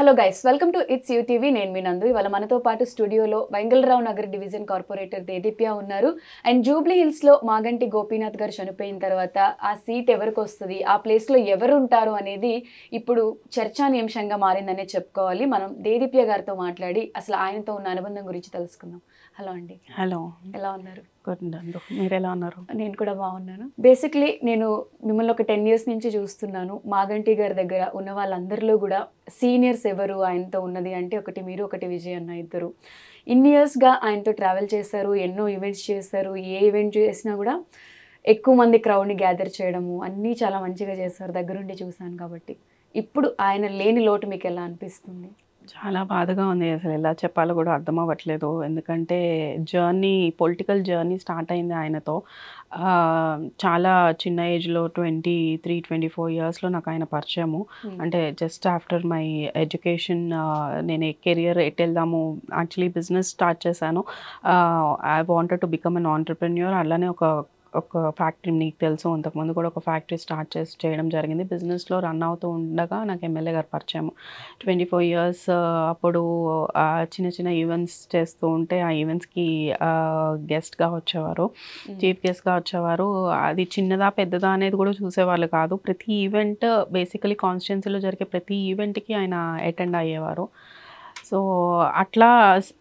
Hello guys, welcome to it's UTV. నేను మీ నందు. ఇవాళ మనతో పాటు స్టూడియోలో వెంగళరావు నగర్ డివిజన్ కార్పొరేటర్ దేదీప్య ఉన్నారు. అండ్ జూబ్లీ హిల్స్లో మాగంటి గోపీనాథ్ గారు చనిపోయిన తర్వాత ఆ సీట్ ఎవరికి వస్తుంది, ఆ ప్లేస్లో ఎవరు ఉంటారు అనేది ఇప్పుడు చర్చానీయాంశంగా మారిందనే చెప్పుకోవాలి. మనం దేదీప్య గారితో మాట్లాడి అసలు ఆయనతో ఉన్న అనుబంధం గురించి తెలుసుకుందాం. హలో అండి. హలో, ఎలా ఉన్నారు? గుడ్ నందు, మీరు ఎలా ఉన్నారు? నేను కూడా బాగున్నాను. బేసిక్లీ నేను మిమ్మల్ని ఒక 10 years నుంచి చూస్తున్నాను. మాగంటి గారి దగ్గర ఉన్న వాళ్ళందరిలో కూడా సీనియర్స్ ఎవరు ఆయనతో ఉన్నది అంటే ఒకటి మీరు, ఒకటి విజయ్ అన్న, ఇద్దరు. ఇన్ని ఇయర్స్గా ఆయనతో ట్రావెల్ చేశారు, ఎన్నో ఈవెంట్స్ చేశారు. ఏ ఈవెంట్ చేసినా కూడా ఎక్కువ మంది క్రౌడ్ని గ్యాదర్ చేయడము అన్నీ చాలా మంచిగా చేస్తారు. దగ్గరుండి చూశాను కాబట్టి. ఇప్పుడు ఆయన లేని లోటు మీకు ఎలా అనిపిస్తుంది? చాలా బాధగా ఉంది. అసలు ఎలా చెప్పాలో కూడా అర్థం అవ్వట్లేదు. ఎందుకంటే పొలిటికల్ జర్నీ స్టార్ట్ అయింది ఆయనతో. చాలా చిన్న ఏజ్లో 23-24 ఇయర్స్లో నాకు ఆయన పరిచయము. అంటే జస్ట్ ఆఫ్టర్ మై ఎడ్యుకేషన్ నేను కెరియర్ ఎటు వెళ్దాము, యాక్చువల్లీ బిజినెస్ స్టార్ట్ చేశాను. I wanted to become an entrepreneur. అలానే ఒక ఫ్యాక్టరీ, మీకు తెలుసు అంతకుముందు కూడా ఒక ఫ్యాక్టరీ స్టార్ట్ చేయడం జరిగింది. బిజినెస్లో రన్ అవుతూ ఉండగా నాకు ఎమ్మెల్యే గారు పరిచయం. 24 ఇయర్స్ అప్పుడు చిన్న చిన్న ఈవెంట్స్ చేస్తూ ఉంటే ఆ ఈవెంట్స్కి గెస్ట్గా వచ్చేవారు, చీఫ్ గెస్ట్గా వచ్చేవారు. అది చిన్నదా పెద్దదా అనేది కూడా చూసేవాళ్ళు కాదు. ప్రతి ఈవెంట్, బేసికలీ కాన్స్టిట్యున్సీలో జరిగే ప్రతి ఈవెంట్కి ఆయన అటెండ్ అయ్యేవారు. సో అట్లా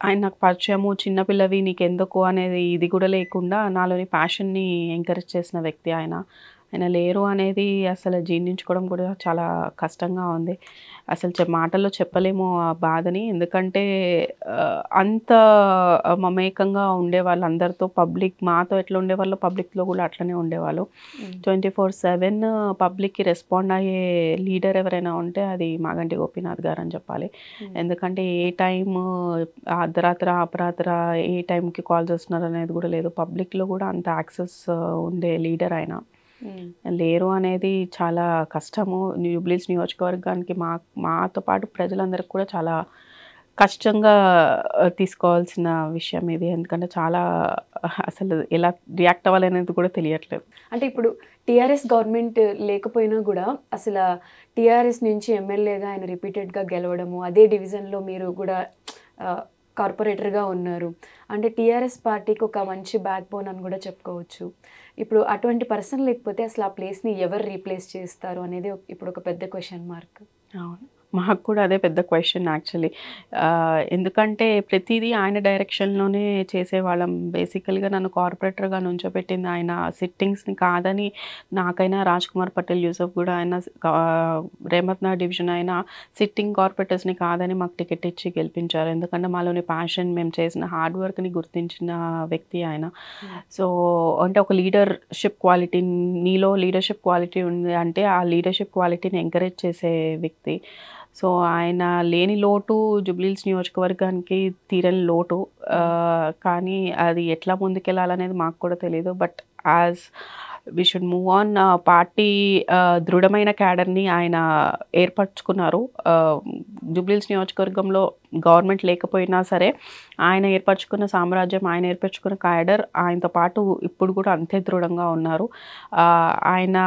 ఆయన నాకు పరిచయము. చిన్నపిల్లవి నీకెందుకు అనేది ఇది కూడా లేకుండా నాలోని ప్యాషన్ని ఎంకరేజ్ చేసిన వ్యక్తి ఆయన. ఆయన లేరు అనేది అసలు జీర్ణించుకోవడం కూడా చాలా కష్టంగా ఉంది. అసలు మాటల్లో చెప్పలేము ఆ బాధని. ఎందుకంటే అంత మమేకంగా ఉండేవాళ్ళు అందరితో. మాతో ఎట్లా ఉండేవాళ్ళు, పబ్లిక్లో కూడా అట్లనే ఉండేవాళ్ళు. 24/7 పబ్లిక్కి రెస్పాండ్ అయ్యే లీడర్ ఎవరైనా ఉంటే అది మాగంటి గోపీనాథ్ గారు అని చెప్పాలి. ఎందుకంటే ఏ టైం, అర్ధరాత్ర అపరాత్ర ఏ టైంకి కాల్స్ వస్తున్నారు అనేది కూడా లేదు. పబ్లిక్లో కూడా అంత యాక్సెస్ ఉండే లీడర్ ఆయన లేరు అనేది చాలా కష్టము. జూబ్లీహిల్స్ నియోజకవర్గానికి మాతో పాటు ప్రజలందరికీ కూడా చాలా కష్టంగా తీసుకోవాల్సిన విషయం ఇది. ఎందుకంటే చాలా అసలు ఎలా రియాక్ట్ అవ్వాలనేది కూడా తెలియట్లేదు. అంటే ఇప్పుడు టీఆర్ఎస్ గవర్నమెంట్ లేకపోయినా కూడా అసలు టీఆర్ఎస్ నుంచి ఎమ్మెల్యేగా ఆయన రిపీటెడ్గా గెలవడము, అదే డివిజన్లో మీరు కూడా కార్పొరేటర్గా ఉన్నారు. అంటే టీఆర్ఎస్ పార్టీకి ఒక మంచి బ్యాక్ బోన్ అని కూడా చెప్పుకోవచ్చు. ఇప్పుడు అటువంటి పర్సన్ లేకపోతే అసలు ఆ ప్లేస్ని ఎవరు రీప్లేస్ చేస్తారు అనేది ఇప్పుడు ఒక పెద్ద క్వశ్చన్ మార్క్. అవును, మాకు కూడా అదే పెద్ద క్వశ్చన్ యాక్చువల్లీ. ఎందుకంటే ప్రతిదీ ఆయన డైరెక్షన్లోనే చేసేవాళ్ళం. బేసికల్గా నన్ను కార్పొరేటర్గా నుంచోబెట్టింది ఆయన. సిట్టింగ్స్ని కాదని నాకైనా, రాజ్ కుమార్ పటేల్ యూసఫ్ కూడా ఆయన, రేమత్న డివిజన్ అయినా సిట్టింగ్ కార్పొరేటర్స్ని కాదని మాకు టికెట్ ఇచ్చి గెలిపించారు. ఎందుకంటే మాలోని ప్యాషన్, మేము చేసిన హార్డ్ వర్క్ని గుర్తించిన వ్యక్తి ఆయన. సో అంటే ఒక లీడర్షిప్ క్వాలిటీ, నీలో లీడర్షిప్ క్వాలిటీ ఉంది అంటే ఆ లీడర్షిప్ క్వాలిటీని ఎంకరేజ్ చేసే వ్యక్తి. సో ఆయన లేని లోటు జూబ్లీహిల్స్ నియోజకవర్గానికి తీరని లోటు. కానీ అది ఎట్లా ముందుకెళ్ళాలనేది మాకు కూడా తెలియదు. But as we should move on. Party దృఢమైన క్యాడర్ని ఆయన ఏర్పరచుకున్నారు. జూబ్లీహిల్స్ నియోజకవర్గంలో గవర్నమెంట్ లేకపోయినా సరే ఆయన ఏర్పరచుకున్న సామ్రాజ్యం, ఆయన ఏర్పరచుకున్న క్యాడర్ ఆయనతో పాటు ఇప్పుడు కూడా అంతే దృఢంగా ఉన్నారు. ఆయన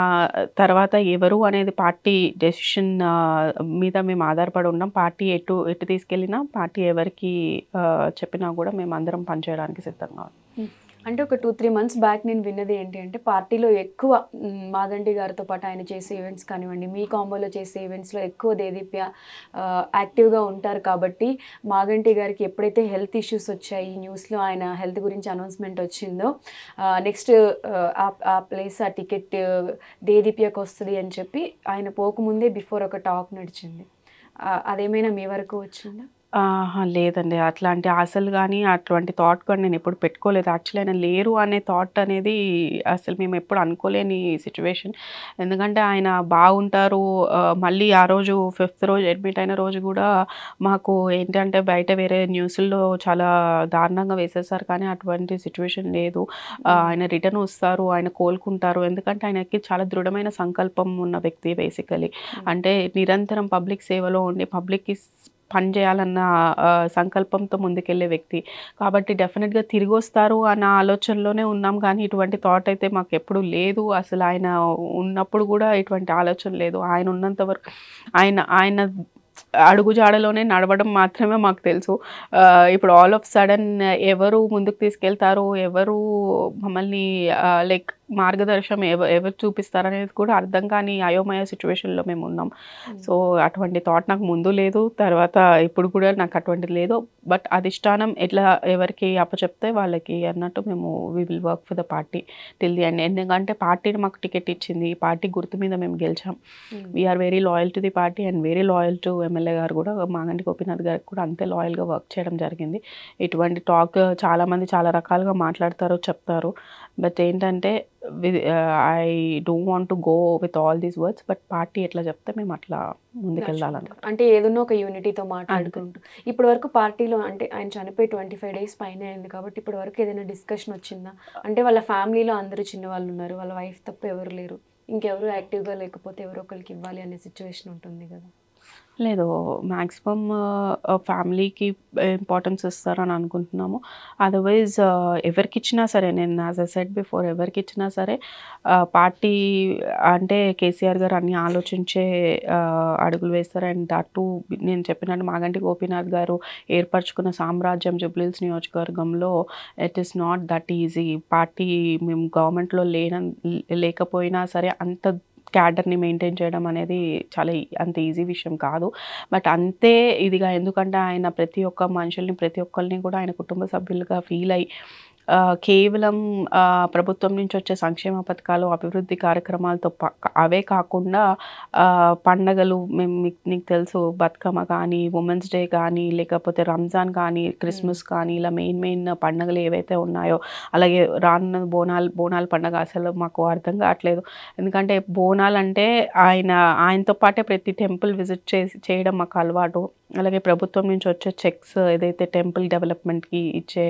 తర్వాత ఎవరు అనేది పార్టీ డెసిషన్ మీద మేము ఆధారపడి ఉన్నాం. పార్టీ ఎటు తీసుకెళ్ళినా, పార్టీ ఎవరికి చెప్పినా కూడా మేము అందరం పనిచేయడానికి సిద్ధంగా ఉన్నాం. అంటే ఒక 2-3 months బ్యాక్ నేను విన్నది ఏంటి అంటే పార్టీలో ఎక్కువ మాగంటి గారితో పాటు ఆయన చేసే ఈవెంట్స్ కానివ్వండి, మీ కాంబోలో చేసే ఈవెంట్స్లో ఎక్కువ దేదీప్య యాక్టివ్గా ఉంటారు. కాబట్టి మాగంటి గారికి ఎప్పుడైతే హెల్త్ ఇష్యూస్ వచ్చాయి, న్యూస్లో ఆయన హెల్త్ గురించి అనౌన్స్మెంట్ వచ్చిందో, నెక్స్ట్ ఆ ప్లేస్, ఆ టికెట్ దేదీప్యకు వస్తుంది అని చెప్పి ఆయన పోకముందే బిఫోర్ ఒక టాక్ నడిచింది. అదేమైనా మీ వరకు వచ్చిందా? లేదండి, అట్లాంటి ఆశలు కానీ అటువంటి థాట్ కానీ నేను ఎప్పుడు పెట్టుకోలేదు. యాక్చువల్లీ ఆయన లేరు అనే థాట్ అనేది అసలు మేము ఎప్పుడు అనుకోలేని సిచ్యువేషన్. ఎందుకంటే ఆయన బాగుంటారు. మళ్ళీ ఆ రోజు 5th రోజు అడ్మిట్ అయిన రోజు కూడా మాకు ఏంటంటే బయట వేరే న్యూస్ల్లో చాలా దారుణంగా వేసేసారు. కానీ అటువంటి సిచ్యువేషన్ లేదు. ఆయన రిటర్న్ వస్తారు, ఆయన కోలుకుంటారు. ఎందుకంటే ఆయనకి చాలా దృఢమైన సంకల్పం ఉన్న వ్యక్తి. బేసికలీ అంటే నిరంతరం పబ్లిక్ సేవలో ఉండి పబ్లిక్కి పని చేయాలన్న సంకల్పంతో ముందుకెళ్ళే వ్యక్తి. కాబట్టి డెఫినెట్గా తిరిగి వస్తారు అన్న ఆలోచనలోనే ఉన్నాం. కానీ ఇటువంటి థాట్ అయితే మాకు ఎప్పుడు లేదు. అసలు ఆయన ఉన్నప్పుడు కూడా ఇటువంటి ఆలోచన లేదు. ఆయన ఉన్నంత వరకు ఆయన అడుగుజాడలోనే నడవడం మాత్రమే మాకు తెలుసు. ఇప్పుడు ఆల్ ఆఫ్ సడన్ ఎవరు ముందుకు తీసుకెళ్తారు, ఎవరు మమ్మల్ని లైక్ మార్గదర్శనం ఎవరు చూపిస్తారనేది కూడా అర్థం కాని అయోమయ సిచ్యువేషన్‌లో మేమున్నాం. సో, అటువంటి థాట్ నాకు ముందు లేదు. తర్వాత ఇప్పుడు కూడా నాకు అటువంటిది లేదు. బట్ అధిష్టానం ఎట్లా ఎవరికి అప్పచెప్తే వాళ్ళకి అన్నట్టు మేము we will work for the party till the end. ఎందుకంటే పార్టీని మాకు టికెట్ ఇచ్చింది. ఈ పార్టీ గుర్తు మీద మేము గెలిచాం. We are very loyal to the party and very loyal to MLA గారు కూడా, మాగంటి గోపీనాథ్ గారికి కూడా అంతే లాయల్‌గా వర్క్ చేయడం జరిగింది. ఇటువంటి టాక్ చాలామంది చాలా రకాలుగా మాట్లాడతారు, చెప్తారు. బట్ ఏంటంటే I don't want to go with all these words. But party ఎట్లా చెప్తే మేము అట్లా ముందుకెళ్ళాలనుకుంటున్నాం. అంటే ఏదన్నా ఒక యూనిటీతో మాట్లాడుకుంటూ ఇప్పటి వరకు పార్టీలో అంటే ఆయన చనిపోయి 25 డేస్ పైనే అయింది కాబట్టి ఇప్పటి వరకు ఏదైనా డిస్కషన్ వచ్చిందా? అంటే వాళ్ళ ఫ్యామిలీలో అందరూ చిన్నవాళ్ళు ఉన్నారు, వాళ్ళ వైఫ్ తప్ప ఎవరు లేరు, ఇంకెవరు యాక్టివ్గా లేకపోతే ఎవరో ఒకరికి ఇవ్వాలి అనే సిచ్యువేషన్ ఉంటుంది కదా. లేదు, మ్యాక్సిమమ్ ఫ్యామిలీకి ఇంపార్టెన్స్ ఇస్తారని అనుకుంటున్నాము. అదర్వైజ్ ఎవరికిచ్చినా సరే, నేను యాజ్ ఐ సెడ్ బిఫోర్, ఎవరికిచ్చినా సరే పార్టీ అంటే కేసీఆర్ గారు అన్నీ ఆలోచించే అడుగులు వేస్తారు. అండ్ అటు నేను చెప్పినట్టు మాగంటి గోపీనాథ్ గారు ఏర్పరచుకున్న సామ్రాజ్యం జూబ్లీహిల్స్ నియోజకవర్గంలో it is not that easy. Party మేము గవర్నమెంట్లో లేకపోయినా సరే అంత క్యాడర్ని మెయింటైన్ చేయడం అనేది చాలా అంత ఈజీ విషయం కాదు. బట్ అంతే ఇదిగా, ఎందుకంటే ఆయన ప్రతి ఒక్క మనుషుల్ని, ప్రతి ఒక్కరిని కూడా ఆయన కుటుంబ సభ్యులుగా ఫీల్ అయ్యి కేవలం ప్రభుత్వం నుంచి వచ్చే సంక్షేమ పథకాలు, అభివృద్ధి కార్యక్రమాలతో అవే కాకుండా పండగలు నీకు తెలుసు, బతుకమ్మ కానీ, ఉమెన్స్ డే కానీ, లేకపోతే రంజాన్ కానీ, క్రిస్మస్ కానీ, ఇలా మెయిన్ పండుగలు ఏవైతే ఉన్నాయో, అలాగే రానున్న బోనాల పండుగ అసలు మాకు అర్థం కావట్లేదు. ఎందుకంటే బోనాలు అంటే ఆయనతో పాటే ప్రతి టెంపుల్ విజిట్ చేయడం మాకు అలవాటు. అలాగే ప్రభుత్వం నుంచి వచ్చే చెక్స్ ఏదైతే టెంపుల్ డెవలప్మెంట్కి ఇచ్చే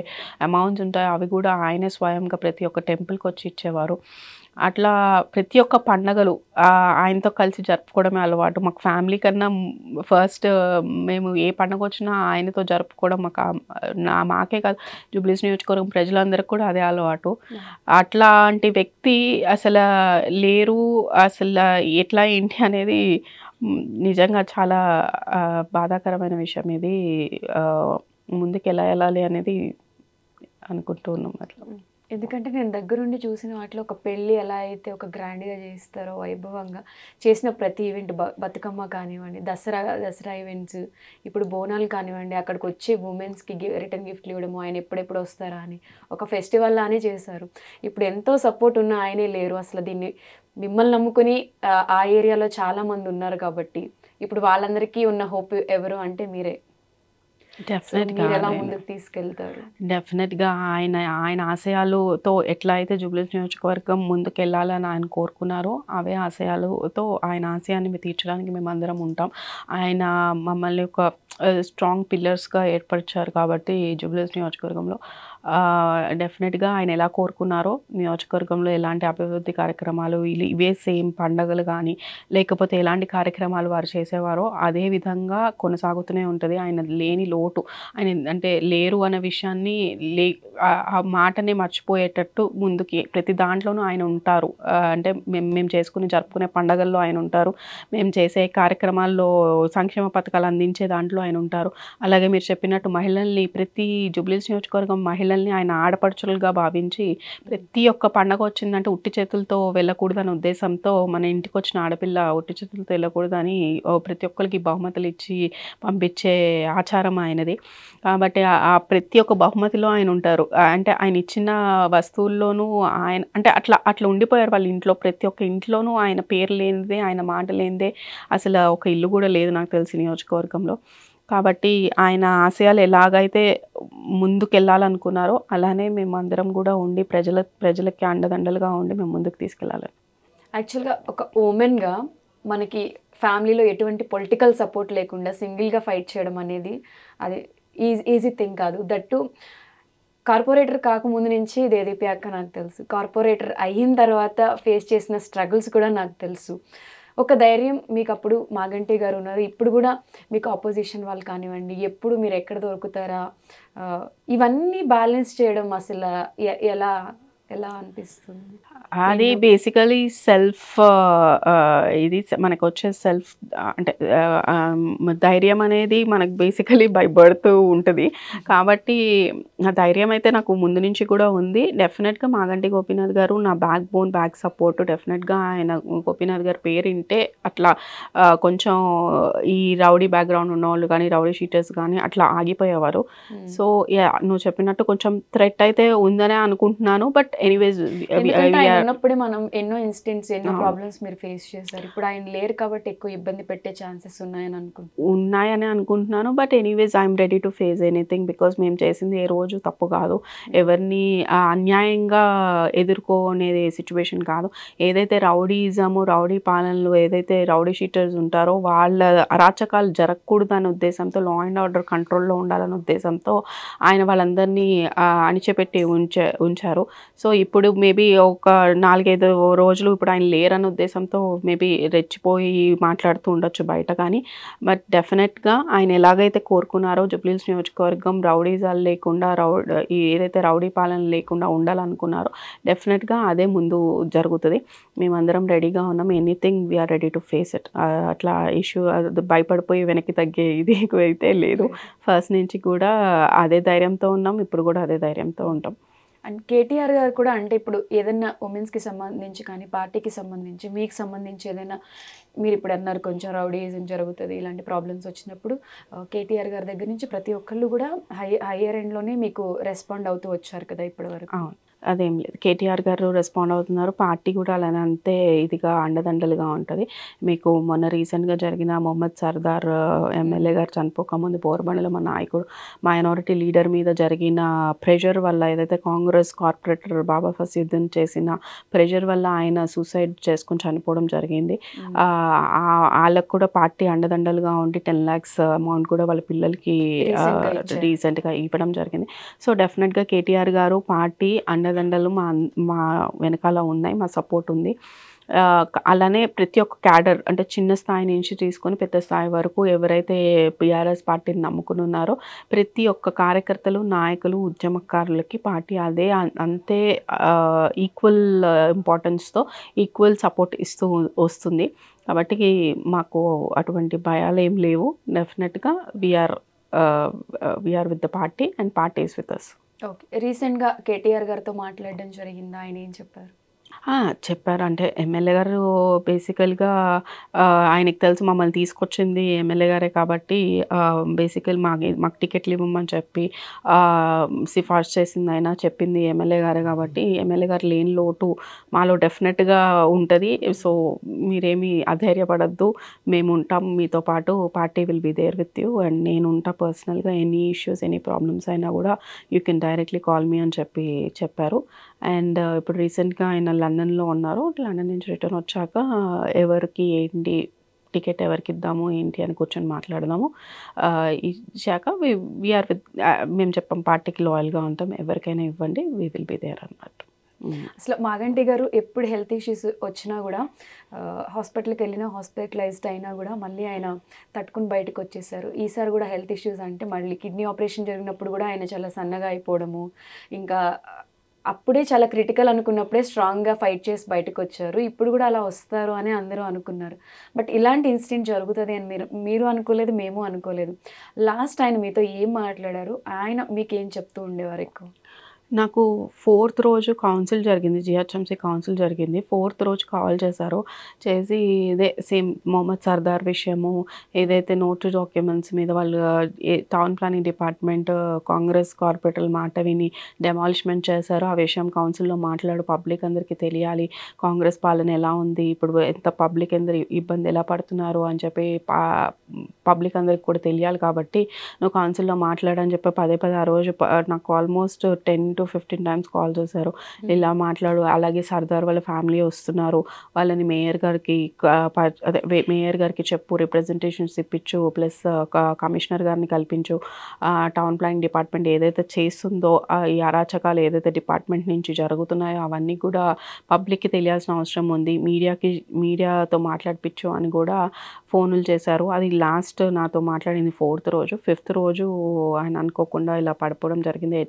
అమౌంట్స్ ఉంటాయో అవి కూడా ఆయనే స్వయంగా ప్రతి ఒక్క టెంపుల్కి వచ్చి ఇచ్చేవారు. అట్లా ప్రతి ఒక్క పండగలు ఆయనతో కలిసి జరుపుకోవడమే అలవాటు మాకు. ఫ్యామిలీ కన్నా ఫస్ట్ మేము ఏ పండుగ వచ్చినా ఆయనతో జరుపుకోవడం మాకే కాదు, జూబ్లీహిల్స్ నియోజకవర్గం ప్రజలందరికీ కూడా అదే అలవాటు. అట్లాంటి వ్యక్తి అసలు లేరు. అసలు ఎట్లా ఏంటి అనేది నిజంగా చాలా బాధాకరమైన విషయం ఇది. ముందుకు ఎలా వెళ్ళాలి అనేది అనుకుంటూ ఉన్నాం అట్లా. ఎందుకంటే నేను దగ్గరుండి చూసిన వాటిలో ఒక పెళ్ళి ఎలా అయితే ఒక గ్రాండ్గా చేస్తారో, వైభవంగా చేసిన ప్రతి ఈవెంట్, బతుకమ్మ కానివ్వండి, దసరా ఈవెంట్స్, ఇప్పుడు బోనాలు కానివ్వండి, అక్కడికి వచ్చే ఉమెన్స్కి రిటర్న్ గిఫ్ట్లు ఇవ్వడము, ఆయన ఎప్పుడెప్పుడు వస్తారా అని ఒక ఫెస్టివల్ లానే చేశారు. ఇప్పుడు ఎంతో సపోర్ట్ ఉన్న ఆయనే లేరు. అసలు దీన్ని మిమ్మల్ని నమ్ముకుని ఆ ఏరియాలో చాలామంది ఉన్నారు కాబట్టి ఇప్పుడు వాళ్ళందరికీ ఉన్న హోప్ ఎవరు అంటే మీరే. ఎలా ముందుకు తీసుకెళ్తారు? డెఫినెట్గా ఆయన ఆశయాలతో ఎట్లా అయితే జూబ్లీహిల్స్ నియోజకవర్గం ముందుకు వెళ్ళాలని ఆయన కోరుకున్నారో అవే ఆశయాలతో ఆయన ఆశయాన్ని తీర్చడానికి మేమందరం ఉంటాం. ఆయన మమ్మల్ని ఒక స్ట్రాంగ్ పిల్లర్స్గా ఏర్పరిచారు కాబట్టి జూబ్లీహిల్స్ నియోజకవర్గంలో డెఫినెట్గా ఆయన ఎలా కోరుకున్నారో నియోజకవర్గంలో ఎలాంటి అభివృద్ధి కార్యక్రమాలు, ఇవే సేమ్ పండగలు కానీ లేకపోతే ఎలాంటి కార్యక్రమాలు వారు చేసేవారో అదే విధంగా కొనసాగుతూనే ఉంటుంది. ఆయన లేని లోటు, ఆయన అంటే లేరు అనే విషయాన్ని ఆ మాటని మర్చిపోయేటట్టు ముందుకి ప్రతి దాంట్లోనూ ఆయన ఉంటారు. అంటే మేము జరుపుకునే పండగల్లో ఆయన ఉంటారు, మేము చేసే కార్యక్రమాల్లో సంక్షేమ పథకాలు అందించే దాంట్లో ఆయన ఉంటారు. అలాగే మీరు చెప్పినట్టు మహిళల్ని, ప్రతి జూబ్లీహిల్స్ నియోజకవర్గం మహిళల్ని ఆయన ఆడపడుచులుగా భావించి ప్రతి ఒక్క పండగ వచ్చిందంటే ఉట్టి చేతులతో వెళ్ళకూడదనే ఉద్దేశంతో మన ఇంటికి వచ్చిన ఆడపిల్ల ఉట్టి చేతులతో వెళ్ళకూడదని ప్రతి ఒక్కరికి బహుమతులు ఇచ్చి పంపించే ఆచారం ఆయనది. కాబట్టి ప్రతి ఒక్క బహుమతిలో ఆయన ఉంటారు. అంటే ఆయన ఇచ్చిన వస్తువుల్లోనూ ఆయన అంటే అట్లా ఉండిపోయారు వాళ్ళ ఇంట్లో. ప్రతి ఒక్క ఇంట్లోనూ ఆయన పేరు లేనిదే, ఆయన మాట లేనిదే అసలు ఒక ఇల్లు కూడా లేదు నాకు తెలిసి నియోజకవర్గంలో. కాబట్టి ఆయన ఆశయాలు ఎలాగైతే ముందుకెళ్ళాలనుకున్నారో అలానే మేమందరం కూడా ఉండి ప్రజలకి అండదండలుగా ఉండి మేము ముందుకు తీసుకెళ్ళాలి. యాక్చువల్గా ఒక ఉమెన్గా మనకి ఫ్యామిలీలో ఎటువంటి పొలిటికల్ సపోర్ట్ లేకుండా సింగిల్గా ఫైట్ చేయడం అనేది అది ఈజీ థింగ్ కాదు. దట్టు కార్పొరేటర్ కాకముందు నుంచి దేదీప్య అక్క నాకు తెలుసు, కార్పొరేటర్ అయిన తర్వాత ఫేస్ చేసిన స్ట్రగుల్స్ కూడా నాకు తెలుసు. ఒక ధైర్యం మీకు అప్పుడు మాగంటి గారు ఉన్నారు, ఇప్పుడు కూడా మీకు ఆపోజిషన్ వాళ్ళు కానివ్వండి, ఎప్పుడు మీరు ఎక్కడ దొరుకుతారా, ఇవన్నీ బ్యాలెన్స్ చేయడం అసలు ఎలా అనిపిస్తుంది అది ఏంటో? బేసికలీ సెల్ఫ్ ఇది మనకు వచ్చే సెల్ఫ్ అంటే ధైర్యం అనేది మనకు బేసికలీ బై బర్త్ ఉంటుంది. కాబట్టి ఆ ధైర్యం అయితే నాకు ముందు నుంచి కూడా ఉంది. డెఫినెట్గా మాగంటి గోపీనాథ్ గారు నా బ్యాక్ బోన్, బ్యాక్ సపోర్ట్. డెఫినెట్గా ఆయన గోపీనాథ్ గారు పేరు వింటే అట్లా కొంచెం ఈ రౌడీ బ్యాక్గ్రౌండ్ ఉన్న వాళ్ళు కానీ, రౌడీ షీటర్స్ కానీ అట్లా ఆగిపోయేవారు. సో నువ్వు చెప్పినట్టు కొంచెం థ్రెట్ అయితే ఉందనే అనుకుంటున్నాను. బట్ ఎనీవేస్ ఎందుకంటే ఆయన ఉన్నప్పుడే మనం ఎన్నో ఇన్సిడెంట్స్, ఎన్నో ప్రాబ్లమ్స్ మీరు ఫేస్ చేశారు. ఇప్పుడు ఆయన లేరు కాబట్టి ఎక్కువ ఇబ్బంది పెట్టే ఛాన్సెస్ ఉన్నాయని అనుకుంటున్నాను. But anyways I'm ready to face anything. Because మేము చేసింది ఏ రోజు తప్పు కాదు. ఎవరిని అన్యాయంగా ఎదుర్కొనేది సిచ్యువేషన్ కాదు. ఏదైతే రౌడీయిజము, రౌడీ పాలనలు, ఏదైతే రౌడీ షీటర్స్ ఉంటారో వాళ్ళ అరాచకాలు జరగకూడదు అనే ఉద్దేశంతో, లా అండ్ ఆర్డర్ కంట్రోల్లో ఉండాలనే ఉద్దేశంతో ఆయన వాళ్ళందరినీ అణిచిపెట్టి ఉంచారు. సో ఇప్పుడు మేబీ ఒక 4-5 రోజులు ఇప్పుడు ఆయన లేరన్న ఉద్దేశంతో మేబీ రెచ్చిపోయి మాట్లాడుతూ ఉండొచ్చు బయట. కానీ బట్ డెఫినెట్గా ఆయన ఎలాగైతే కోరుకున్నారో జూబ్లీహిల్స్ నియోజకవర్గం రౌడీజాలు లేకుండా, ఏదైతే రౌడీ పాలన లేకుండా ఉండాలనుకున్నారో డెఫినెట్గా అదే ముందు జరుగుతుంది. మేమందరం రెడీగా ఉన్నాం. Anything we are ready to face it. అట్లా ఇష్యూ భయపడిపోయి వెనక్కి తగ్గే ఇది అయితే లేదు. ఫస్ట్ నుంచి కూడా అదే ధైర్యంతో ఉన్నాం. ఇప్పుడు కూడా అదే ధైర్యంతో ఉంటాం. అండ్ కేటీఆర్ గారు కూడా అంటే ఇప్పుడు ఏదైనా ఉమెన్స్కి సంబంధించి కానీ, పార్టీకి సంబంధించి, మీకు సంబంధించి ఏదైనా మీరు ఇప్పుడు అన్నారు కొంచెం రౌడీయిజం జరుగుతుంది, ఇలాంటి ప్రాబ్లమ్స్ వచ్చినప్పుడు కేటీఆర్ గారి దగ్గర నుంచి ప్రతి ఒక్కళ్ళు కూడా హయ్యర్ ఎండ్లోనే మీకు రెస్పాండ్ అవుతూ వచ్చారు కదా ఇప్పటి వరకు. అదేం లేదు. కేటీఆర్ గారు రెస్పాండ్ అవుతున్నారు. పార్టీ కూడా అలానే అంతే ఇదిగా అండదండలుగా ఉంటుంది. మీకు మొన్న రీసెంట్గా జరిగిన మొహమ్మద్ సర్దార్ ఎమ్మెల్యే గారు చనిపోకముందు బోర్బండలో మా నాయకుడు మైనారిటీ లీడర్ మీద జరిగిన ప్రెషర్ వల్ల, ఏదైతే కాంగ్రెస్ కార్పొరేటర్ బాబా ఫసీద్దీన్ చేసిన ప్రెషర్ వల్ల ఆయన సూసైడ్ చేసుకుని చనిపోవడం జరిగింది. వాళ్ళకు కూడా పార్టీ అండదండలుగా ఉండి 10 lakhs అమౌంట్ కూడా వాళ్ళ పిల్లలకి రీసెంట్గా ఇవ్వడం జరిగింది. సో డెఫినెట్గా కేటీఆర్ గారు, పార్టీ అండదండలు మా వెనకాల ఉన్నాయి. మా సపోర్ట్ ఉంది. అలానే ప్రతి ఒక్క క్యాడర్ అంటే చిన్న స్థాయి నుంచి తీసుకొని పెద్ద స్థాయి వరకు ఎవరైతే బీఆర్ఎస్ పార్టీని నమ్ముకుని ఉన్నారో ప్రతి ఒక్క కార్యకర్తలు, నాయకులు, ఉద్యమకారులకి పార్టీ అదే అంతే ఈక్వల్ ఇంపార్టెన్స్తో ఈక్వల్ సపోర్ట్ ఇస్తూ వస్తుంది. కాబట్టి మాకు అటువంటి భయాలు ఏం లేవు. డెఫినెట్గా we are with the party and party is with us. Okay. రీసెంట్గా కేటీఆర్ గారితో మాట్లాడడం జరిగిందా? ఆయన ఏం చెప్పారు? చెప్పారు. అంటే ఎమ్మెల్యే గారు బేసికల్గా ఆయనకి తెలుసు మమ్మల్ని తీసుకొచ్చింది ఎమ్మెల్యే గారే కాబట్టి బేసికల్ మాకు టికెట్లు ఇవ్వమని చెప్పి సిఫార్సు చేసింది ఆయన, చెప్పింది ఎమ్మెల్యే గారే కాబట్టి ఎమ్మెల్యే గారు లేని లోటు మాలో డెఫినెట్గా ఉంటుంది. సో మీరేమీ అధైర్యపడద్దు, మేము ఉంటాం మీతో పాటు, party will be there with you and నేను ఉంటా పర్సనల్గా. ఎనీ ఇష్యూస్, ఎనీ ప్రాబ్లమ్స్ అయినా కూడా you can directly call me అని చెప్పారు. అండ్ ఇప్పుడు రీసెంట్గా ఆయన లండన్లో ఉన్నారు. లండన్ నుంచి రిటర్న్ వచ్చాక ఎవరికి ఏంటి టికెట్ ఎవరికి ఇద్దాము ఏంటి అని కూర్చొని మాట్లాడదాము. ఇచ్చాక వీఆర్ విత్ మేము చెప్పాం పార్టీకి లాయల్గా ఉంటాం, ఎవరికైనా ఇవ్వండి, వీ విల్ బీ దేర్ అన్నట్టు. అసలు మాగంటి గారు ఎప్పుడు హెల్త్ ఇష్యూస్ వచ్చినా కూడా హాస్పిటల్కి వెళ్ళినా, హాస్పిటలైజ్డ్ అయినా కూడా మళ్ళీ ఆయన తట్టుకుని బయటకు వచ్చేసారు. ఈసారి కూడా హెల్త్ ఇష్యూస్ అంటే మళ్ళీ కిడ్నీ ఆపరేషన్ జరిగినప్పుడు కూడా ఆయన చాలా సన్నగా అయిపోవడము, ఇంకా అప్పుడే చాలా క్రిటికల్ అనుకున్నప్పుడే స్ట్రాంగ్గా ఫైట్ చేసి బయటకు వచ్చారు. ఇప్పుడు కూడా అలా వస్తారు అని అందరూ అనుకున్నారు. బట్ ఇలాంటి ఇన్సిడెంట్ జరుగుతుంది అని మీరు అనుకోలేదు, మేము అనుకోలేదు. లాస్ట్ ఆయన మీతో ఏం మాట్లాడారు? ఆయన మీకు ఏం చెప్తూ ఉండేవారు ఎక్కువ? నాకు 4th రోజు కౌన్సిల్ జరిగింది, జిహెచ్ఎంసీ కౌన్సిల్ జరిగింది. 4th రోజు కాల్ చేశారు. చేసి ఇదే సేమ్ మొహమ్మద్ సర్దార్ విషయము, ఏదైతే నోటు డాక్యుమెంట్స్ మీద వాళ్ళు town planning department Congress corporator మాట విని డెమాలిష్మెంట్ చేశారో ఆ విషయం కౌన్సిల్లో మాట్లాడు, పబ్లిక్ అందరికీ తెలియాలి, కాంగ్రెస్ పాలన ఎలా ఉంది, ఇప్పుడు ఎంత పబ్లిక్ అందరు ఇబ్బంది ఎలా పడుతున్నారు అని చెప్పి పబ్లిక్ అందరికి కూడా తెలియాలి కాబట్టి నువ్వు కౌన్సిల్లో మాట్లాడని చెప్పి పదే ఆ రోజు నాకు ఆల్మోస్ట్ 10 to 15 times కాల్ చేశారు. ఇలా మాట్లాడు, అలాగే సర్దార్ వాళ్ళ ఫ్యామిలీ వస్తున్నారు, వాళ్ళని మేయర్ గారికి చెప్పు, రిప్రజెంటేషన్స్ ఇప్పించు, ప్లస్ కమిషనర్ గారిని కల్పించు, టౌన్ ప్లానింగ్ డిపార్ట్మెంట్ ఏదైతే చేస్తుందో ఈ అరాచకాలు ఏదైతే డిపార్ట్మెంట్ నుంచి జరుగుతున్నాయో అవన్నీ కూడా పబ్లిక్కి తెలియాల్సిన అవసరం ఉంది, మీడియాతో మాట్లాడిపించు అని కూడా ఫోన్లు చేశారు. అది లాస్ట్ నాతో మాట్లాడింది 4th రోజు. 5th రోజు ఆయన అనుకోకుండా ఇలా పడిపోవడం జరిగింది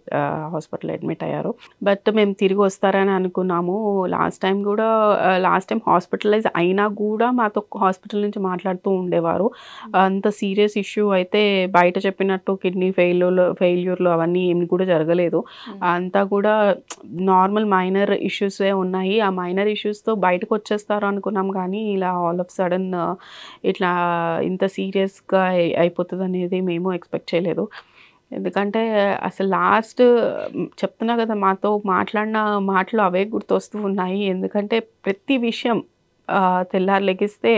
హాస్పిటల్ అడ్మిట్ అయ్యారు. బట్ మేము తిరిగి వస్తారని అనుకున్నాము. లాస్ట్ టైం హాస్పిటలైజ్ అయినా కూడా మాతో హాస్పిటల్ నుంచి మాట్లాడుతూ ఉండేవారు. అంత సీరియస్ ఇష్యూ అయితే బయట చెప్పినట్టు కిడ్నీ ఫెయిల్యూర్లు అవన్నీ ఏమి కూడా జరగలేదు. అంతా కూడా నార్మల్ మైనర్ ఇష్యూసే ఉన్నాయి. ఆ మైనర్ ఇష్యూస్తో బయటకు వచ్చేస్తారు అనుకున్నాం, కానీ ఇలా ఆల్ ఆఫ్ సడన్ ఇట్లా ఇంత సీరియస్గా అయిపోతుంది అనేది మేము ఎక్స్పెక్ట్ చేయలేదు. ఎందుకంటే అసలు లాస్ట్ చెప్తున్నా కదా, మాతో మాట్లాడిన మాటలు అవే గుర్తొస్తూ ఉన్నాయి. ఎందుకంటే ప్రతి విషయం తెల్లారి లెగిస్తే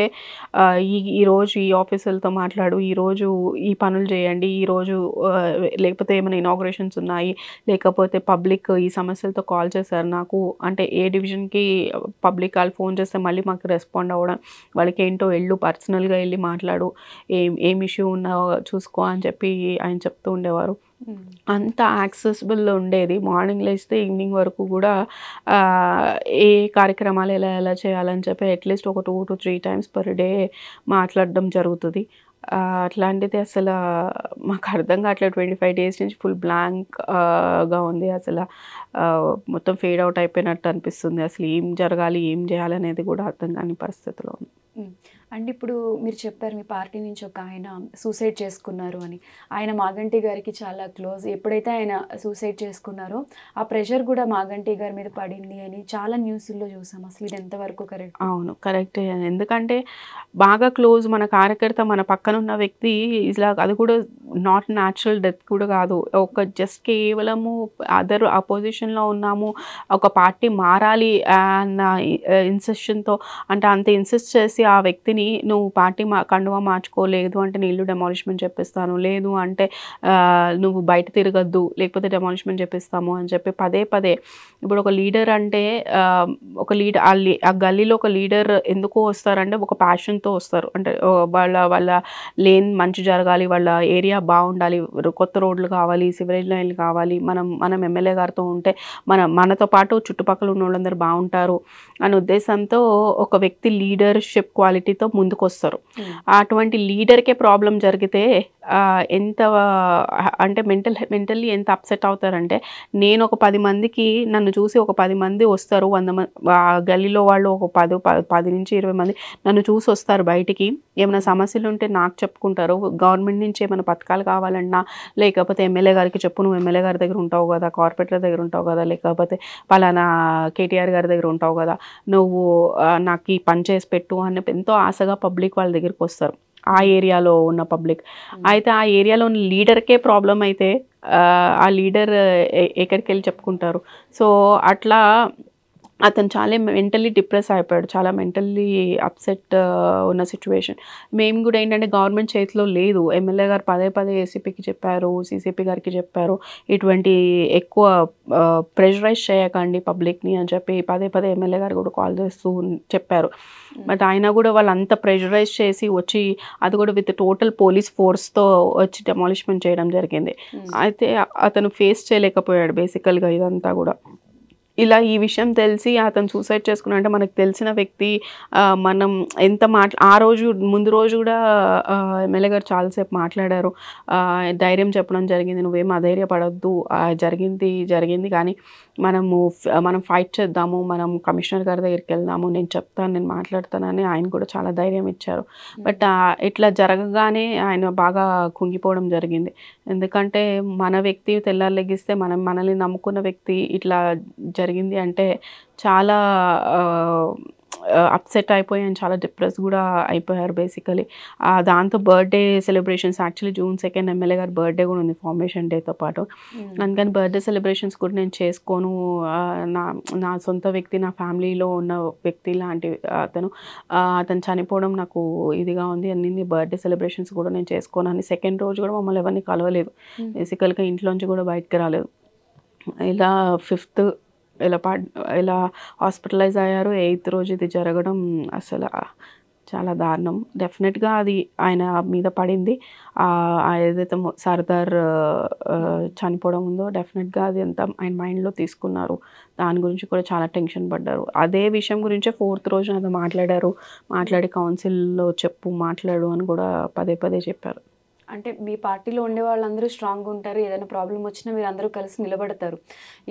ఈరోజు ఈ ఆఫీసులతో మాట్లాడు, ఈరోజు ఈ పనులు చేయండి, ఈరోజు లేకపోతే ఏమైనా ఇనాగ్రేషన్స్ ఉన్నాయి, లేకపోతే పబ్లిక్ ఈ సమస్యలతో కాల్ చేశారు నాకు, అంటే ఏ డివిజన్కి పబ్లిక్ వాళ్ళు ఫోన్ చేస్తే మళ్ళీ మాకు రెస్పాండ్ అవ్వడం, వాళ్ళకి ఏంటో పర్సనల్గా వెళ్ళి మాట్లాడు, ఏం ఇష్యూ ఉన్నా చూసుకో అని చెప్పి ఆయన చెప్తూ ఉండేవారు. అంత యాక్సెసిబుల్ ఉండేది. మార్నింగ్ లేస్తే ఈవినింగ్ వరకు కూడా ఏ కార్యక్రమాలు ఎలా చేయాలని చెప్పి అట్లీస్ట్ ఒక 2 to 3 times per day మాట్లాడడం జరుగుతుంది. అట్లాంటిది అసలు మాకు అర్థం కావట్లేదు. 25 days నుంచి ఫుల్ బ్లాంక్గా ఉంది. అసలు మొత్తం ఫేడ్ అవుట్ అయిపోయినట్టు అనిపిస్తుంది. అసలు ఏం జరగాలి, ఏం చేయాలి అనేది కూడా అర్థం కాని పరిస్థితిలో ఉంది. అండ్ ఇప్పుడు మీరు చెప్పారు మీ పార్టీ నుంచి ఒక ఆయన సూసైడ్ చేసుకున్నారు అని. ఆయన మాగంటి గారికి చాలా క్లోజ్. ఎప్పుడైతే ఆయన సూసైడ్ చేసుకున్నారో ఆ ప్రెషర్ కూడా మాగంటి గారి మీద పడింది అని చాలా న్యూస్లో చూసాం. అసలు ఇది ఎంతవరకు కరెక్ట్? అవును, కరెక్టే. ఎందుకంటే బాగా క్లోజ్ మన కార్యకర్త, మన పక్కన ఉన్న వ్యక్తి ఇలా, అది కూడా నాట్ న్యాచురల్ డెత్ కూడా కాదు. జస్ట్ కేవలము అదర్ అపోజిషన్లో ఉన్నాము, ఒక పార్టీ మారాలి అన్న ఇన్సిస్టెన్తో, అంటే అంత ఇన్సిస్ట్ చేసి ఆ వ్యక్తిని నువ్వు పార్టీ కండువా మార్చుకోలేదు అంటే నేను ఇల్లు డెమాలిష్మెంట్ చెప్పిస్తాను, లేదు అంటే నువ్వు బయట తిరగద్దు, లేకపోతే డెమాలిష్మెంట్ చెప్పిస్తాము అని చెప్పి పదే ఇప్పుడు ఒక లీడర్ అంటే ఒక లీడర్ ఆ గల్లీలో ఒక లీడర్ ఎందుకు వస్తారంటే ఒక ప్యాషన్తో వస్తారు. అంటే వాళ్ళ లేన్ మంచి జరగాలి, వాళ్ళ ఏరియా బాగుండాలి, కొత్త రోడ్లు కావాలి, సివరేజ్ లైన్లు కావాలి, మనం ఎమ్మెల్యే గారితో ఉంటే మనతో పాటు చుట్టుపక్కల ఉన్న వాళ్ళందరూ బాగుంటారు అనే ఉద్దేశంతో ఒక వ్యక్తి లీడర్షిప్ క్వాలిటీతో ముందుకు వస్తారు. అటువంటి లీడర్కే ప్రాబ్లం జరిగితే ఎంత అంటే మెంటల్లీ ఎంత అప్సెట్ అవుతారంటే, నేను ఒక 10 మందికి నన్ను చూసి ఒక 10 మంది వస్తారు, 100 మంది గల్లీలో వాళ్ళు ఒక 10 నుంచి 20 మంది నన్ను చూసి వస్తారు బయటికి. ఏమైనా సమస్యలు ఉంటే నాకు చెప్పుకుంటారు. గవర్నమెంట్ నుంచి ఏమైనా పథకాలు కావాలన్నా, లేకపోతే ఎమ్మెల్యే గారికి చెప్పు, నువ్వు ఎమ్మెల్యే గారి దగ్గర ఉంటావు కదా, కార్పొరేటర్ దగ్గర ఉంటావు కదా, లేకపోతే పలానా కేటీఆర్ గారి దగ్గర ఉంటావు కదా, నువ్వు నాకు ఈ పని చేసి పెట్టు అని ఎంతో ఆశగా పబ్లిక్ వాళ్ళ దగ్గరికి వస్తారు, ఆ ఏరియాలో ఉన్న పబ్లిక్. అయితే ఆ ఏరియాలో ఉన్న లీడర్కే ప్రాబ్లం అయితే ఆ లీడర్ ఎక్కడికి వెళ్ళి చెప్పుకుంటారు. సో అట్లా అతను చాలా మెంటల్లీ డిప్రెస్ అయిపోయాడు, చాలా మెంటల్లీ అప్సెట్ ఉన్న సిచ్యువేషన్. మేము కూడా ఏంటంటే గవర్నమెంట్ చేతిలో లేదు. ఎమ్మెల్యే గారు పదే ఏసీపీకి చెప్పారు, సీసీపీ గారికి చెప్పారు, ఇటువంటి ఎక్కువ ప్రెషరైజ్ చేయకండి పబ్లిక్ని అని చెప్పి పదే ఎమ్మెల్యే గారు కూడా కాల్ చేస్తూ చెప్పారు. బట్ అయినా కూడా వాళ్ళు అంత ప్రెషరైజ్ చేసి వచ్చి, అది కూడా విత్ టోటల్ పోలీస్ ఫోర్స్తో వచ్చి డెమాలిష్మెంట్ చేయడం జరిగింది. అయితే అతను ఫేస్ చేయలేకపోయాడు బేసికల్గా ఇదంతా కూడా. ఇలా ఈ విషయం తెలిసి అతను సూసైడ్ చేసుకున్నాడంటే మనకు తెలిసిన వ్యక్తి, మనం ఎంత ఆ రోజు ముందు రోజు కూడా ఎమ్మెల్యే గారు చాలాసేపు మాట్లాడారు, ధైర్యం చెప్పడం జరిగింది, నువ్వేం అధైర్యపడొద్దు, జరిగింది కానీ మనం ఫైట్ చేద్దాము, మనం కమిషనర్ గారి దగ్గరికి వెళ్దాము, నేను మాట్లాడతానని ఆయన కూడా చాలా ధైర్యం ఇచ్చారు. బట్ ఇట్లా జరగగానే ఆయన బాగా కుంగిపోవడం జరిగింది. ఎందుకంటే మన వ్యక్తి తెల్లారి లెగిస్తే మనల్ని నమ్ముకున్న వ్యక్తి ఇట్లా జరిగింది అంటే చాలా అప్సెట్ అయిపోయి ఆయన చాలా డిప్రెస్ కూడా అయిపోయారు బేసికలీ. దాంతో birthday celebrations, actually June 2 MLA గారి బర్త్డే కూడా ఉంది ఫార్మేషన్ డేతో పాటు. అందుకని బర్త్డే సెలబ్రేషన్స్ కూడా నేను చేసుకోను, నా సొంత వ్యక్తి, నా ఫ్యామిలీలో ఉన్న వ్యక్తి లాంటి అతను చనిపోవడం నాకు ఇదిగా ఉంది అన్ని బర్త్డే సెలబ్రేషన్స్ కూడా నేను చేసుకోను అని సెకండ్ రోజు కూడా మమ్మల్ని ఎవరిని కలవలేదు, బేసికల్గా ఇంట్లోంచి కూడా బయటకు రాలేదు. ఇలా 5th ఇలా హాస్పిటలైజ్ అయ్యారు. 8th రోజు ఇది జరగడం అసలు చాలా దారుణం. డెఫినెట్గా అది ఆయన మీద పడింది. ఏదైతే సర్దార్ చనిపోవడం ఉందో డెఫినెట్గా అది అంతా ఆయన మైండ్లో తీసుకున్నారు. దాని గురించి కూడా చాలా టెన్షన్ పడ్డారు. అదే విషయం గురించే 4th రోజు నాతో మాట్లాడి కౌన్సిల్లో మాట్లాడు అని కూడా పదే చెప్పారు. అంటే మీ పార్టీలో ఉండే వాళ్ళందరూ స్ట్రాంగ్గా ఉంటారు, ఏదైనా ప్రాబ్లం వచ్చినా మీరు అందరూ కలిసి నిలబడతారు.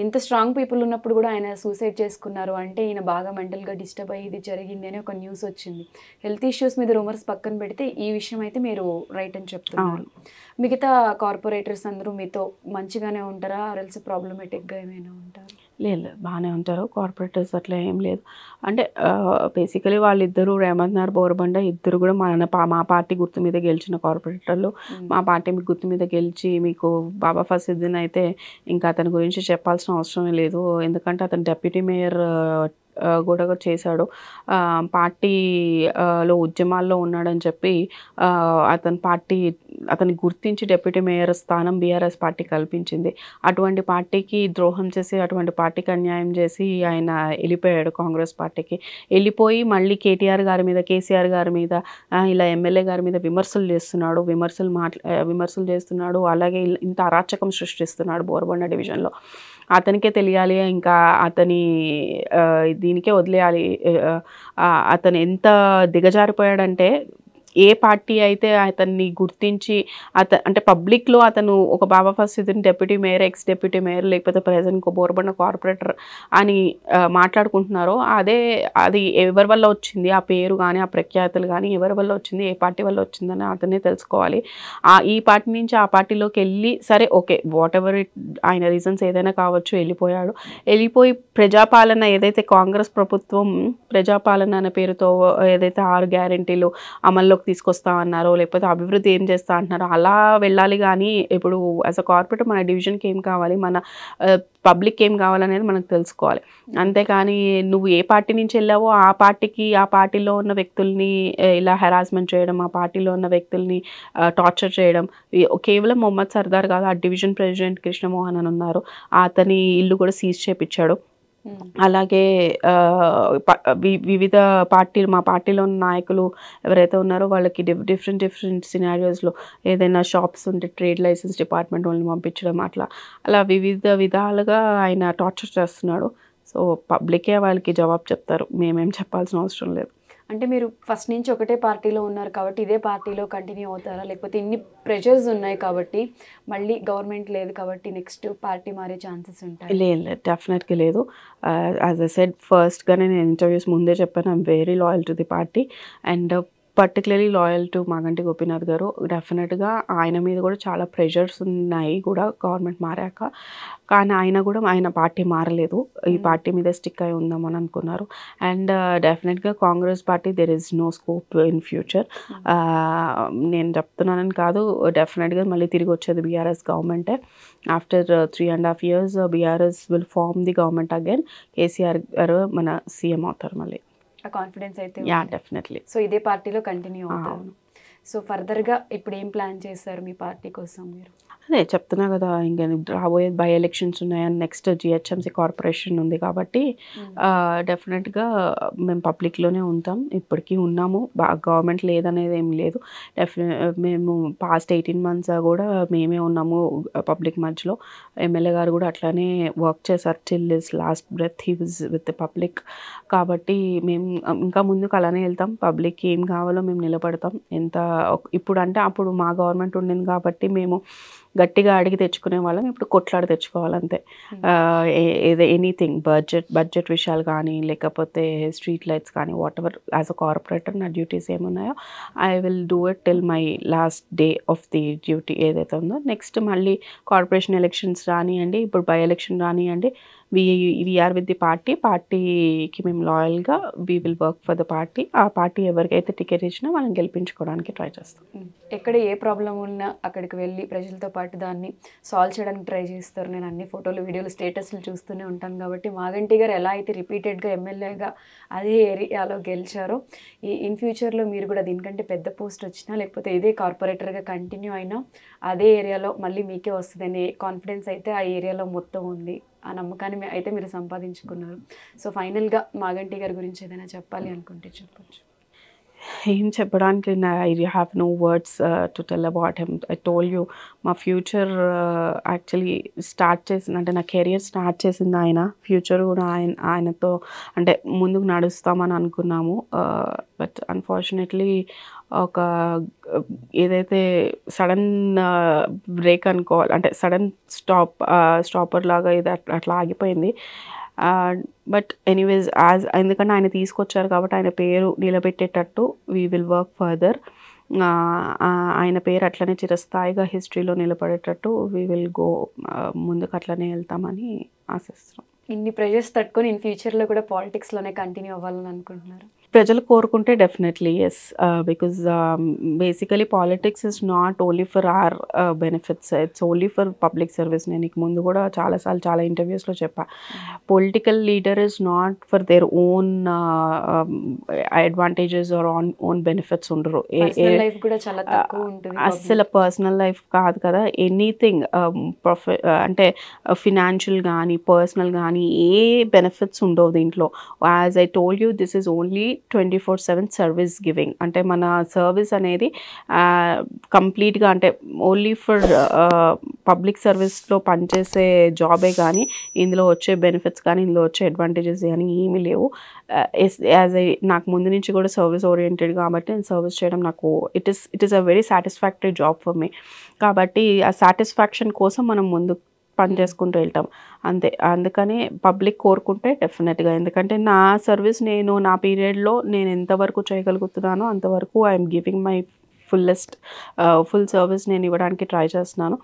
ఇంత స్ట్రాంగ్ పీపుల్ ఉన్నప్పుడు కూడా ఆయన సూసైడ్ చేసుకున్నారు అంటే ఈయన బాగా మెంటల్గా డిస్టర్బ్ అయ్యి ఇది జరిగింది అని ఒక న్యూస్ వచ్చింది. హెల్త్ ఇష్యూస్ మీద రూమర్స్ పక్కన పెడితే ఈ విషయం అయితే మీరు రైట్ అని చెప్తున్నారు. మిగతా కార్పొరేటర్స్ అందరూ మీతో మంచిగానే ఉంటారా, ఆర్ఎల్స్ ప్రాబ్లమేటిక్గా ఏమైనా ఉంటారా? లేదు లేదు, బాగానే ఉంటారు కార్పొరేటర్స్, అట్లా ఏం లేదు. అంటే బేసికలీ వాళ్ళిద్దరూ రేవంత్ నార్ బోరబండ ఇద్దరు కూడా మా పార్టీ గుర్తు మీద గెలిచిన కార్పొరేటర్లు. మా పార్టీ గుర్తు మీద గెలిచి మీకు బాబా ఫసీద్దీన్ అయితే ఇంకా అతని గురించి చెప్పాల్సిన అవసరమే లేదు. ఎందుకంటే అతను డెప్యూటీ మేయర్ కూడా చేశాడు. పార్టీలో ఉద్యమాల్లో ఉన్నాడని చెప్పి అతన్ని గుర్తించి డెప్యూటీ మేయర్ స్థానం బీఆర్ఎస్ పార్టీ కల్పించింది. అటువంటి పార్టీకి ద్రోహం చేసి, అటువంటి పార్టీకి అన్యాయం చేసి ఆయన వెళ్ళిపోయాడు కాంగ్రెస్ పార్టీకి. వెళ్ళిపోయి మళ్ళీ కేటీఆర్ గారి మీద, కేసీఆర్ గారి మీద, ఇలా ఎమ్మెల్యే గారి మీద విమర్శలు చేస్తున్నాడు. అలాగే ఇంత అరాచకం సృష్టిస్తున్నాడు బోరబండ డివిజన్లో. అతనికే తెలియాలి, ఇంకా అతని దీనికే వదిలేయాలి. అతను ఎంత దిగజారిపోయాడంటే, ఏ పార్టీ అయితే అతన్ని గుర్తించి అంటే పబ్లిక్లో అతను ఒక Baba Fasiuddin deputy mayor, ex deputy mayor, లేకపోతే ప్రెజెంట్ బోరబండ కార్పొరేటర్ అని మాట్లాడుకుంటున్నారో అది ఎవరి వల్ల వచ్చింది, ఆ పేరు కానీ ఆ ప్రఖ్యాతులు కానీ ఎవరి వల్ల వచ్చింది, ఏ పార్టీ వల్ల వచ్చిందని అతనే తెలుసుకోవాలి. ఈ పార్టీ నుంచి ఆ పార్టీలోకి వెళ్ళి సరే ఓకే వాట్ ఎవర్ ఆయన రీజన్స్ ఏదైనా కావచ్చు, వెళ్ళిపోయి ప్రజాపాలన ఏదైతే కాంగ్రెస్ ప్రభుత్వం ప్రజాపాలన అనే పేరుతో ఏదైతే 6 గ్యారెంటీలు అమల్లోకి తీసుకొస్తామన్నారో, లేకపోతే అభివృద్ధి ఏం చేస్తా అంటున్నారో అలా వెళ్ళాలి. కానీ ఇప్పుడు యాజ్ అ కార్పొరేటర్ మన డివిజన్కి ఏం కావాలి, మన పబ్లిక్ ఏం కావాలనేది మనకు తెలుసుకోవాలి. అంతేకాని నువ్వు ఏ పార్టీ నుంచి వెళ్ళావో ఆ పార్టీలో ఉన్న వ్యక్తుల్ని ఇలా హెరాస్మెంట్ చేయడం, ఆ పార్టీలో ఉన్న వ్యక్తుల్ని టార్చర్ చేయడం. కేవలం మొహమ్మద్ సర్దార్ కాదు, ఆ డివిజన్ ప్రెసిడెంట్ కృష్ణమోహన్ అని ఉన్నారు, అతని ఇల్లు కూడా సీజ్ చేపించాడు. అలాగే వివిధ మా పార్టీలో ఉన్న నాయకులు ఎవరైతే ఉన్నారో వాళ్ళకి డిఫరెంట్ సినారియోస్లో ఏదైనా షాప్స్ ఉంటే ట్రేడ్ లైసెన్స్ డిపార్ట్మెంట్ వాళ్ళని పంపించడం, అలా వివిధ విధాలుగా ఆయన టార్చర్ చేస్తున్నాడు. సో పబ్లికే వాళ్ళకి జవాబు చెప్తారు, మేమేం చెప్పాల్సిన అవసరం లేదు. అంటే మీరు ఫస్ట్ నుంచి ఒకటే పార్టీలో ఉన్నారు కాబట్టి ఇదే పార్టీలో కంటిన్యూ అవుతారా, లేకపోతే ఇన్ని ప్రెషర్స్ ఉన్నాయి కాబట్టి మళ్ళీ గవర్నమెంట్ లేదు కాబట్టి నెక్స్ట్ పార్టీ మారే ఛాన్సెస్ ఉంటాయి? లేదు, డెఫినెట్గా లేదు. యాజ్ ఐ సెడ్ ఫస్ట్గానే నేను ఇంటర్వ్యూస్ ముందే చెప్పాను, I'm very loyal to the party and particularly loyal to Maganti Gopinath గారు. డెఫినెట్గా ఆయన మీద కూడా చాలా ప్రెషర్స్ ఉన్నాయి కూడా గవర్నమెంట్ మారాక, కానీ ఆయన పార్టీ మారలేదు, ఈ పార్టీ మీద స్టిక్ అయి ఉందామని అనుకున్నారు. అండ్ డెఫినెట్గా Congress party there is no scope in future. నేను చెప్తున్నానని కాదు, డెఫినెట్గా మళ్ళీ తిరిగి వచ్చేది బీఆర్ఎస్ గవర్నమెంటే. After 3.5 years BRS will form the government again. KCR గారు మన సీఎం అవుతారు మళ్ళీ. ఆ కాన్ఫిడెన్స్ అయితే డెఫినెట్లీ. సో ఇదే పార్టీలో కంటిన్యూ అవుతారు. సో ఫర్దర్గా ఇప్పుడు ఏం ప్లాన్ చేస్తారు మీ పార్టీ కోసం మీరు? అదే చెప్తున్నా కదా, ఇంకా రాబోయే బై ఎలక్షన్స్ ఉన్నాయని, నెక్స్ట్ జిహెచ్ఎంసీ కార్పొరేషన్ ఉంది కాబట్టి డెఫినెట్గా మేము పబ్లిక్లోనే ఉంటాం, ఇప్పటికీ ఉన్నాము. గవర్నమెంట్ లేదనేది ఏం లేదు. మేము పాస్ట్ 18 months కూడా మేమే ఉన్నాము పబ్లిక్ మధ్యలో. ఎమ్మెల్యే గారు కూడా అట్లానే వర్క్ చేశారు, till his last breath he was with the public. కాబట్టి మేము ఇంకా ముందుకు అలానే వెళ్తాం, పబ్లిక్కి ఏం కావాలో మేము నిలబడతాం. ఇప్పుడు అంటే అప్పుడు మా గవర్నమెంట్ ఉండింది కాబట్టి మేము గట్టిగా అడిగి తెచ్చుకునే వాళ్ళం, ఇప్పుడు కొట్లాడి తెచ్చుకోవాలంతే. ఎనీథింగ్ బడ్జెట్ విషయాలు కానీ, లేకపోతే స్ట్రీట్ లైట్స్ కానీ, whatever as a corporator నా డ్యూటీస్ ఏమున్నాయో I will do it till my last day of the duty ఏదైతే ఉందో. నెక్స్ట్ మళ్ళీ కార్పొరేషన్ ఎలక్షన్స్ రానియండి, ఇప్పుడు బై ఎలక్షన్ రానియండి, వీఆర్ విత్ ది పార్టీకి మేము లాయల్గా we will work for the party. ఆ పార్టీ ఎవరికైతే టికెట్ ఇచ్చినా వాళ్ళని గెలిపించుకోవడానికి ట్రై చేస్తాం. ఎక్కడ ఏ ప్రాబ్లం ఉన్నా అక్కడికి వెళ్ళి ప్రజలతో పాటు దాన్ని సాల్వ్ చేయడానికి ట్రై చేస్తారు. నేను అన్ని ఫోటోలు, వీడియోలు, స్టేటస్లు చూస్తూనే ఉంటాను కాబట్టి మాగంటి గారు ఎలా అయితే రిపీటెడ్గా ఎమ్మెల్యేగా అదే ఏరియాలో గెలిచారో ఇన్ ఫ్యూచర్లో మీరు కూడా దీనికంటే పెద్ద పోస్ట్ వచ్చినా, లేకపోతే ఇదే కార్పొరేటర్గా కంటిన్యూ అయినా అదే ఏరియాలో మళ్ళీ మీకే వస్తుందనే కాన్ఫిడెన్స్ అయితే ఆ ఏరియాలో మొత్తం ఉంది. ఆ నమ్మకాన్ని అయితే మీరు సంపాదించుకున్నారు. సో ఫైనల్గా మాగంటి గారి గురించి ఏదైనా చెప్పాలి అనుకుంటే చెప్పచ్చు. ఏం చెప్పడానికి I have no words to tell about him. I told you మా ఫ్యూచర్ యాక్చువల్లీ స్టార్ట్ చేసింది, అంటే నా కెరియర్ స్టార్ట్ చేసింది ఆయన. ఫ్యూచర్ కూడా ఆయనతో అంటే ముందుకు నడుస్తామని అనుకున్నాము. బట్ అన్ఫార్చునేట్లీ ఒక ఏదైతే సడన్ బ్రేక్ అనుకోవాలి, అంటే సడన్ స్టాపర్ లాగా ఇది అట్లా ఆగిపోయింది. బట్ ఎనీవేస్ ఎందుకంటే ఆయన తీసుకొచ్చారు కాబట్టి ఆయన పేరు నిలబెట్టేటట్టు వీ విల్ వర్క్ ఫర్దర్. ఆయన పేరు అట్లనే చిరస్థాయిగా హిస్టరీలో నిలబడేటట్టు వీ విల్ గో, ముందుకు అట్లనే వెళ్తామని ఆశిస్తున్నాం. ఇన్ని ప్రెజర్స్ తట్టుకొని ఇన్ ఫ్యూచర్లో కూడా పాలిటిక్స్లోనే కంటిన్యూ అవ్వాలని అనుకుంటున్నారు? ప్రజలు కోరుకుంటే definitely yes, because basically politics is not only for our benefits, it's only for public service. నేను నీకు ముందు కూడా చాలాసార్లు చాలా ఇంటర్వ్యూస్లో చెప్పా, political leader is not for their own advantages or own benefits ఉండరు. లైఫ్ కూడా చాలా తక్కువ ఉంటుంది అస్సలు పర్సనల్ లైఫ్ కాదు కదా, ఎనీథింగ్ అంటే ఫినాన్షియల్ కానీ పర్సనల్ కానీ ఏ బెనిఫిట్స్ ఉండవు దీంట్లో. As I told you, this is only 24/7 service giving. అంటే మన సర్వీస్ అనేది కంప్లీట్గా అంటే ఓన్లీ ఫర్ పబ్లిక్ సర్వీస్లో పనిచేసే జాబే కానీ ఇందులో వచ్చే బెనిఫిట్స్ కానీ ఇందులో వచ్చే అడ్వాంటేజెస్ కానీ ఏమీ లేవు. నాకు ముందు నుంచి కూడా సర్వీస్ ఓరియంటెడ్ కాబట్టి నేను సర్వీస్ చేయడం నాకు it is a very satisfactory job for me. కాబట్టి ఆ సాటిస్ఫాక్షన్ కోసం మనం ముందు పని చేసుకుంటూ వెళ్తాం అంతే. అందుకని పబ్లిక్ కోరుకుంటే డెఫినెట్గా, ఎందుకంటే నా సర్వీస్ నేను నా పీరియడ్లో నేను ఎంతవరకు చేయగలుగుతున్నానో అంతవరకు I'm giving my full service నేను ఇవ్వడానికి ట్రై చేస్తున్నాను.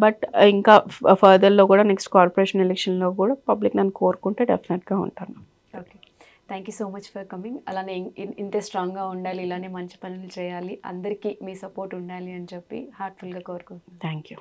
బట్ ఇంకా ఫర్దర్లో కూడా నెక్స్ట్ కార్పొరేషన్ ఎలక్షన్లో కూడా పబ్లిక్ నన్ను కోరుకుంటే డెఫినెట్గా ఉంటాను. Okay, thank you so much for coming. అలానే ఇంతే స్ట్రాంగ్గా ఉండాలి, ఇలానే మంచి పనులు చేయాలి, అందరికీ మీ సపోర్ట్ ఉండాలి అని చెప్పి హార్ట్ఫుల్గా కోరుకుంటున్నాను. Thank you.